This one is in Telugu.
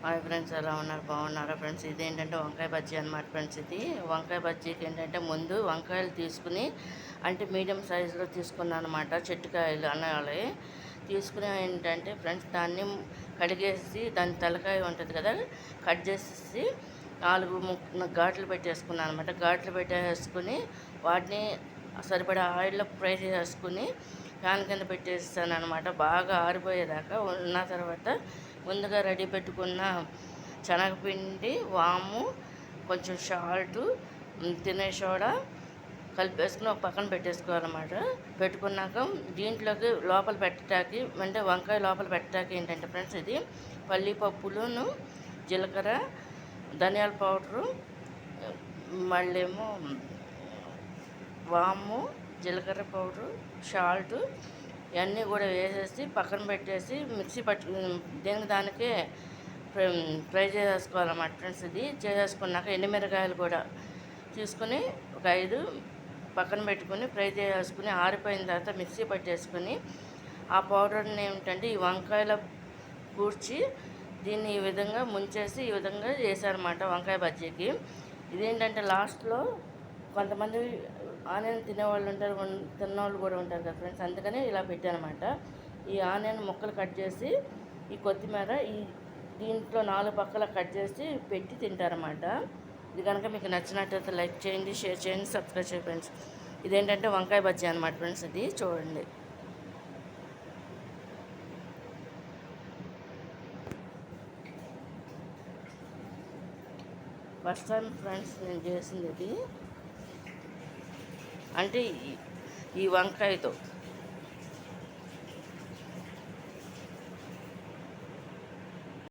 హాయ్ ఫ్రెండ్స్, ఎలా ఉన్నారు? బాగున్నారా ఫ్రెండ్స్? ఇదేంటంటే వంకాయ బజ్జీ అనమాట ఫ్రెండ్స్. ఇది వంకాయ బజ్జీకి ఏంటంటే ముందు వంకాయలు తీసుకుని, అంటే మీడియం సైజులో తీసుకున్నాను అనమాట. చెట్టుకాయలు అనాలి. తీసుకుని ఏంటంటే ఫ్రెండ్స్, దాన్ని కడిగేసి దాని తలకాయ ఉంటుంది కదా, కట్ చేసేసి 4 ఘాట్లు పెట్టేసుకున్నాను అనమాట. ఘాట్లు పెట్టేసుకుని వాటిని సరిపడా ఆయిల్లో ఫ్రై చేసుకుని ఫ్యాన్ కింద పెట్టేస్తాను అనమాట. బాగా ఆరిపోయేదాకా ఉన్న తర్వాత ముందుగా రెడీ పెట్టుకున్న శనగపిండి, వాము, కొంచెం సాల్టు, తినే సోడా కలిపేసుకుని ఒక పక్కన పెట్టేసుకోవాలన్నమాట. పెట్టుకున్నాక దీంట్లోకి లోపల పెట్టడానికి, అంటే వంకాయ లోపల పెట్టడానికి ఏంటంటే ఫ్రెండ్స్, ఇది పల్లీపప్పులను, జీలకర్ర, ధనియాల పౌడరు, మళ్ళేమో వాము, జీలకర్ర పౌడరు, సాల్టు ఇవన్నీ కూడా వేసేసి పక్కన పెట్టేసి మిక్సీ దేనికి దానికే ఫ్రై చేసేసుకోవాలన్నమాట ఫ్రెండ్స్. ఇది చేసేసుకున్నాక ఎండుమిరకాయలు కూడా తీసుకుని ఒక 5 పక్కన పెట్టుకుని ఫ్రై చేసుకుని ఆరిపోయిన తర్వాత మిక్సీ పట్టేసుకుని ఆ పౌడర్ని ఏమిటంటే ఈ వంకాయల కూర్చి దీన్ని ఈ విధంగా ముంచేసి ఈ విధంగా చేశారన్నమాట వంకాయ బజ్జీకి. ఇదేంటంటే లాస్ట్లో కొంతమంది ఆనియన్ తినేవాళ్ళు ఉంటారు, తిన్నవాళ్ళు కూడా ఉంటారు కదా ఫ్రెండ్స్, అందుకని ఇలా పెట్టానమాట. ఈ ఆనియన్ ముక్కలు కట్ చేసి ఈ కొత్తిమీర దీంట్లో 4 పక్కల కట్ చేసి పెట్టి తింటారన్నమాట. ఇది కనుక మీకు నచ్చినట్టయితే లైక్ చేయండి, షేర్ చేయండి, సబ్స్క్రైబ్ చేయండి ఫ్రెండ్స్. ఇదేంటంటే వంకాయ బజ్జీ అనమాట ఫ్రెండ్స్. ఇది చూడండి. ఫస్ట్ టైం ఫ్రెండ్స్ నేను చేసింది ఇది. అంటే ఈ వంకాయతో